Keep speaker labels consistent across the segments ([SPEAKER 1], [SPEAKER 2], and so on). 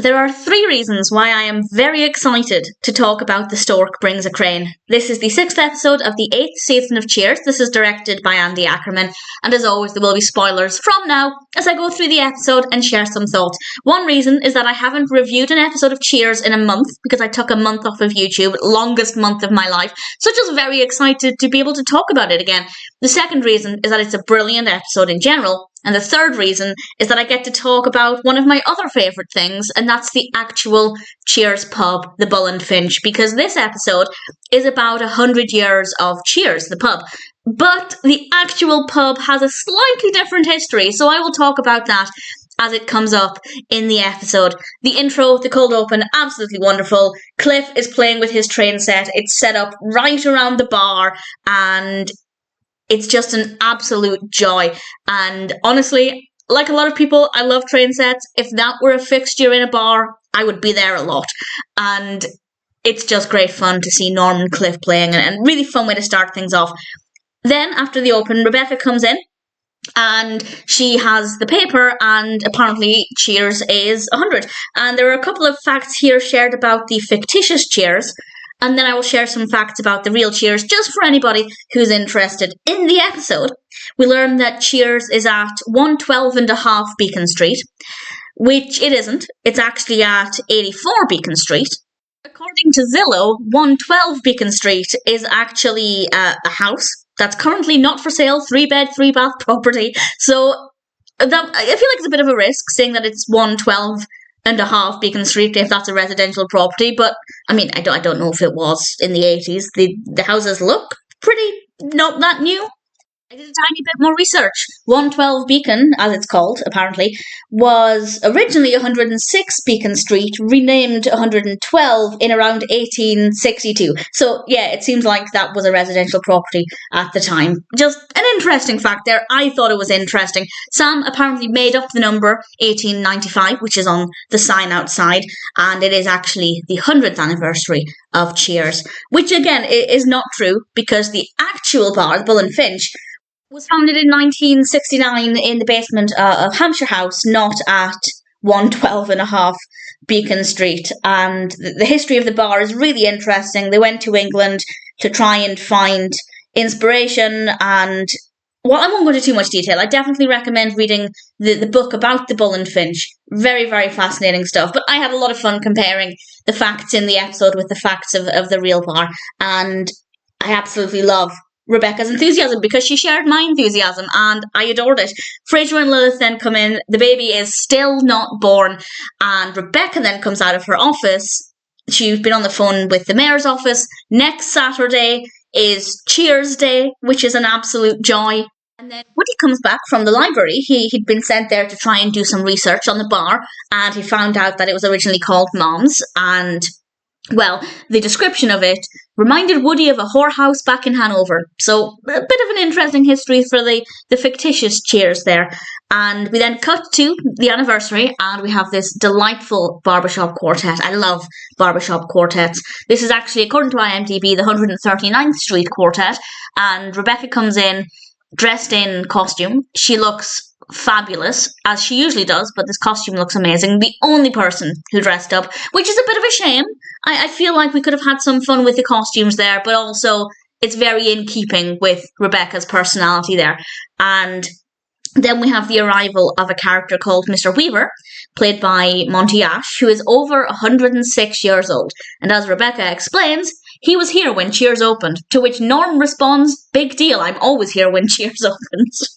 [SPEAKER 1] There are 3 reasons why I am very excited to talk about The Stork Brings a Crane. This is the 6th episode of the 8th season of Cheers. This is directed by Andy Ackerman, and as always there will be spoilers from now as I go through the episode and share some thoughts. One reason is that I haven't reviewed an episode of Cheers in a month because I took a month off of YouTube, longest month of my life, so just very excited to be able to talk about it again. The second reason is that it's a brilliant episode in general. And the third reason is that I get to talk about one of my other favourite things, and that's the actual Cheers pub, the Bull and Finch, because this episode is about 100 years of Cheers, the pub. But the actual pub has a slightly different history, so I will talk about that as it comes up in the episode. The intro, the cold open, absolutely wonderful. Cliff is playing with his train set. It's set up right around the bar, and it's just an absolute joy. And honestly, like a lot of people, I love train sets. If that were a fixture in a bar, I would be there a lot. And it's just great fun to see Norm and Cliff playing, and really fun way to start things off. Then, after the open, Rebecca comes in, and she has the paper, and apparently Cheers is 100. And there are a couple of facts here shared about the fictitious Cheers, and then I will share some facts about the real Cheers, just for anybody who's interested. In the episode, we learn that Cheers is at 112.5 Beacon Street, which it isn't. It's actually at 84 Beacon Street. According to Zillow, 112 Beacon Street is actually a house that's currently not for sale, 3-bed, 3-bath property. So that, I feel like it's a bit of a risk, saying that it's 112.5 Beacon Street if that's a residential property, but I mean, I don't know if it was in the 80s. The houses look pretty not that new. I did a tiny bit more research. 112 Beacon, as it's called, apparently, was originally 106 Beacon Street, renamed 112 in around 1862. So, yeah, it seems like that was a residential property at the time. Just an interesting fact there. I thought it was interesting. Sam apparently made up the number 1895, which is on the sign outside, and it is actually the 100th anniversary of Cheers, which, again, is not true, because the actual bar, the Bull and Finch, was founded in 1969 in the basement of Hampshire House, not at 112.5 Beacon Street. And the history of the bar is really interesting. They went to England to try and find inspiration, and well, I won't go into too much detail. I definitely recommend reading the book about the Bull and Finch. Very, very fascinating stuff. But I had a lot of fun comparing the facts in the episode with the facts of the real bar. And I absolutely love Rebecca's enthusiasm, because she shared my enthusiasm and I adored it. Frasier and Lilith then come in. The baby is still not born, and Rebecca then comes out of her office. She's been on the phone with the mayor's office. Next Saturday is Cheers Day, which is an absolute joy. And then Woody comes back from the library. He'd been sent there to try and do some research on the bar, and he found out that it was originally called Mom's, and well, the description of it reminded Woody of a whorehouse back in Hanover. So, a bit of an interesting history for the fictitious Cheers there. And we then cut to the anniversary, and we have this delightful barbershop quartet. I love barbershop quartets. This is actually, according to IMDb, the 139th Street Quartet. And Rebecca comes in dressed in costume. She looks fabulous, as she usually does, but this costume looks amazing. The only person who dressed up, which is a bit of a shame. I feel like we could have had some fun with the costumes there, but also it's very in keeping with Rebecca's personality there. And then we have the arrival of a character called Mr. Weaver, played by Monty Ash, who is over 106 years old. And as Rebecca explains, he was here when Cheers opened, to which Norm responds, "Big deal, I'm always here when Cheers opens."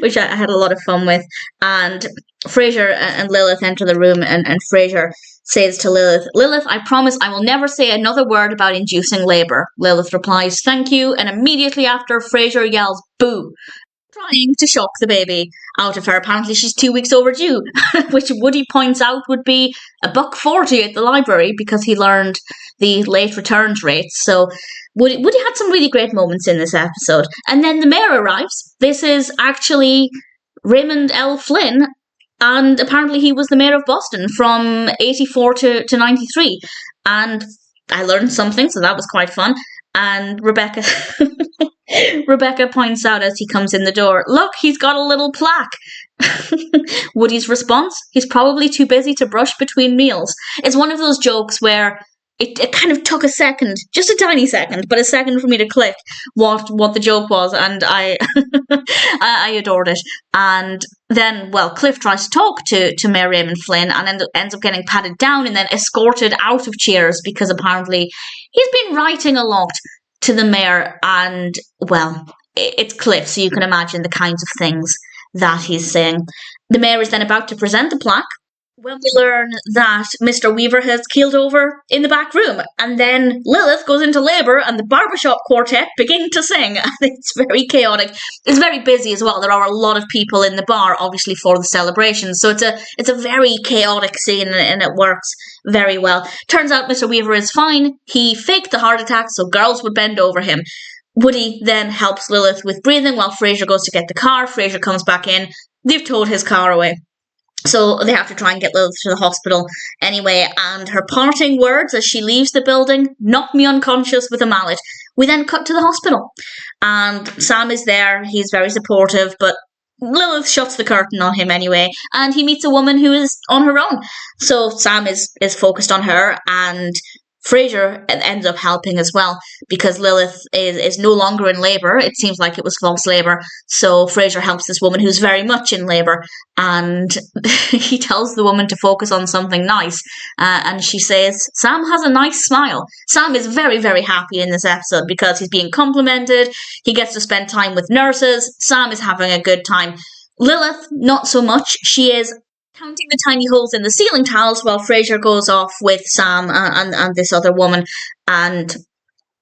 [SPEAKER 1] Which I had a lot of fun with. And Frasier and Lilith enter the room, and Frasier says to Lilith, "Lilith, I promise I will never say another word about inducing labour." Lilith replies, "Thank you," and immediately after, Frasier yells, "Boo," trying to shock the baby out of her. Apparently she's 2 weeks overdue, which Woody points out would be $1.40 at the library because he learned the late returns rates. So Woody had some really great moments in this episode. And then the mayor arrives. This is actually Raymond L. Flynn, and apparently he was the mayor of Boston from 84 to 93. And I learned something, so that was quite fun. And Rebecca points out as he comes in the door, "Look, he's got a little plaque." Woody's response? He's probably too busy to brush between meals. It's one of those jokes where it kind of took a second, just a tiny second, but a second for me to click what the joke was, and I I adored it. And then, well, Cliff tries to talk to Mayor Raymond Flynn and ends up getting patted down and then escorted out of Cheers because apparently he's been writing a lot to the mayor, and, well, it's Cliff, so you can imagine the kinds of things that he's saying. The mayor is then about to present the plaque when we learn that Mr. Weaver has keeled over in the back room, and then Lilith goes into labour and the barbershop quartet begin to sing. It's very chaotic. It's very busy as well. There are a lot of people in the bar, obviously, for the celebration, so it's a very chaotic scene, and it works very well. Turns out Mr. Weaver is fine. He faked the heart attack so girls would bend over him. Woody then helps Lilith with breathing while Frasier goes to get the car. Frasier comes back in. They've towed his car away. So they have to try and get Lilith to the hospital anyway, and her parting words as she leaves the building, knock me unconscious with a mallet. We then cut to the hospital, and Sam is there. He's very supportive, but Lilith shuts the curtain on him anyway, and he meets a woman who is on her own. So Sam is focused on her, and Frasier ends up helping as well because Lilith is no longer in labour. It seems like it was false labour. So Frasier helps this woman who's very much in labour, and he tells the woman to focus on something nice. And she says, Sam has a nice smile. Sam is very, very happy in this episode because he's being complimented. He gets to spend time with nurses. Sam is having a good time. Lilith, not so much. She is counting the tiny holes in the ceiling tiles while Frasier goes off with Sam and this other woman, and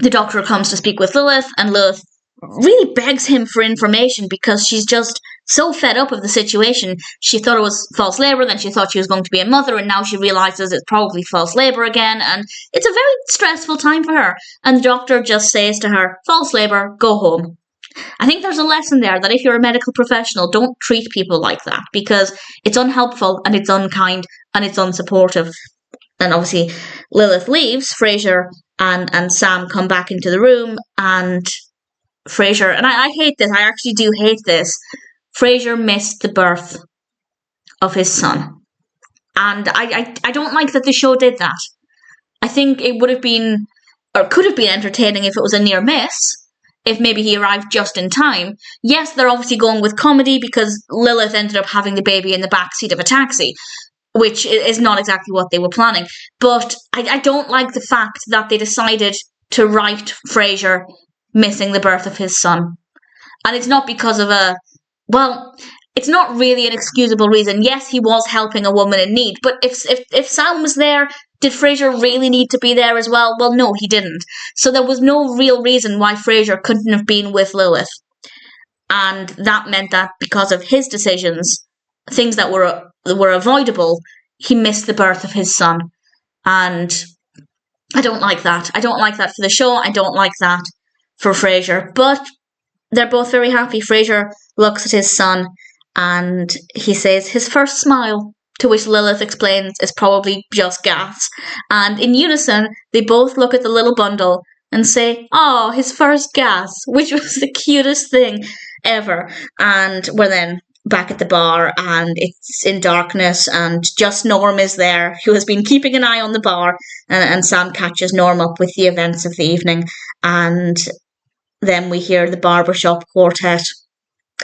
[SPEAKER 1] the doctor comes to speak with Lilith, and Lilith really begs him for information because she's just so fed up of the situation. She thought it was false labour, then she thought she was going to be a mother, and now she realises it's probably false labour again, and it's a very stressful time for her. And the doctor just says to her, false labour, go home. I think there's a lesson there that if you're a medical professional, don't treat people like that because it's unhelpful and it's unkind and it's unsupportive. And obviously Lilith leaves. Frasier and Sam come back into the room, and Frasier, and I hate this, I actually do hate this, Frasier missed the birth of his son. And I don't like that the show did that. I think it would have been, or could have been entertaining if it was a near miss. If maybe he arrived just in time. Yes, they're obviously going with comedy because Lilith ended up having the baby in the backseat of a taxi, which is not exactly what they were planning. But I don't like the fact that they decided to write Frasier missing the birth of his son. And it's not because of it's not really an excusable reason. Yes, he was helping a woman in need, but if Sam was there, did Frasier really need to be there as well? Well, no, he didn't. So there was no real reason why Frasier couldn't have been with Lilith. And that meant that because of his decisions, things that were avoidable, he missed the birth of his son. And I don't like that. I don't like that for the show. I don't like that for Frasier. But they're both very happy. Frasier looks at his son and he says his first smile, to which Lilith explains is probably just gas. And in unison, they both look at the little bundle and say, oh, his first gas, which was the cutest thing ever. And we're then back at the bar, and it's in darkness, and just Norm is there, who has been keeping an eye on the bar, and Sam catches Norm up with the events of the evening. And then we hear the barbershop quartet,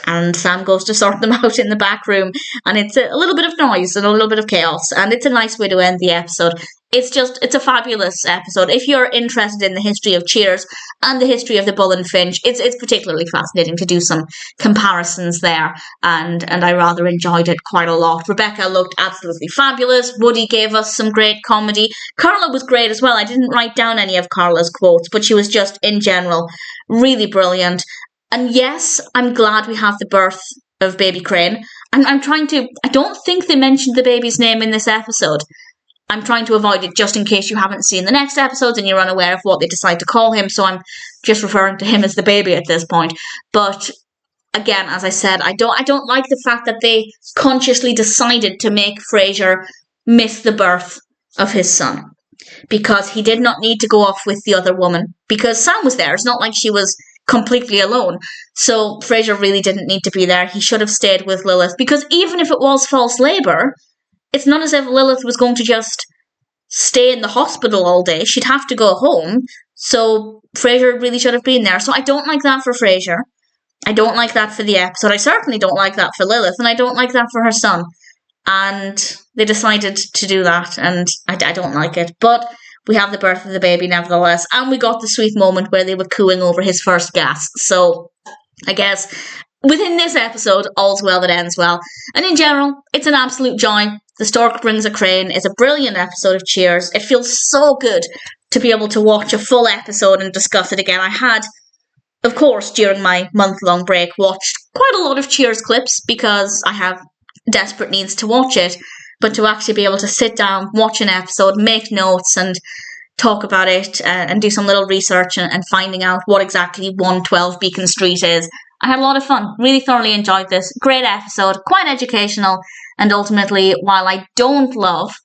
[SPEAKER 1] and Sam goes to sort them out in the back room, and it's a little bit of noise and a little bit of chaos, and it's a nice way to end the episode. It's a fabulous episode. If you're interested in the history of Cheers and the history of the Bull and Finch, it's particularly fascinating to do some comparisons there, and I rather enjoyed it quite a lot. Rebecca looked absolutely fabulous. Woody gave us some great comedy. Carla was great as well. I didn't write down any of Carla's quotes, but she was just, in general, really brilliant. And yes, I'm glad we have the birth of Baby Crane. I don't think they mentioned the baby's name in this episode. I'm trying to avoid it just in case you haven't seen the next episodes and you're unaware of what they decide to call him, so I'm just referring to him as the baby at this point. But again, as I said, I don't like the fact that they consciously decided to make Frasier miss the birth of his son, because he did not need to go off with the other woman, because Sam was there. It's not like she was completely alone. So Frasier really didn't need to be there. He should have stayed with Lilith, because even if it was false labour, it's not as if Lilith was going to just stay in the hospital all day. She'd have to go home. So Frasier really should have been there. So I don't like that for Frasier. I don't like that for the episode. I certainly don't like that for Lilith, and I don't like that for her son. And they decided to do that, and I don't like it. But we have the birth of the baby nevertheless, and we got the sweet moment where they were cooing over his first gas. So I guess within this episode, all's well that ends well. And in general, it's an absolute joy. The Stork Brings a Crane is a brilliant episode of Cheers. It feels so good to be able to watch a full episode and discuss it again. I had, of course, during my month-long break, watched quite a lot of Cheers clips because I have desperate needs to watch it, but to actually be able to sit down, watch an episode, make notes and talk about it and do some little research and finding out what exactly 112 Beacon Street is. I had a lot of fun, really thoroughly enjoyed this. Great episode, quite educational, and ultimately, while I don't love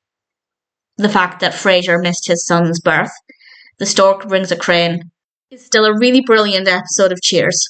[SPEAKER 1] the fact that Frasier missed his son's birth, The Stork Brings a Crane is still a really brilliant episode of Cheers.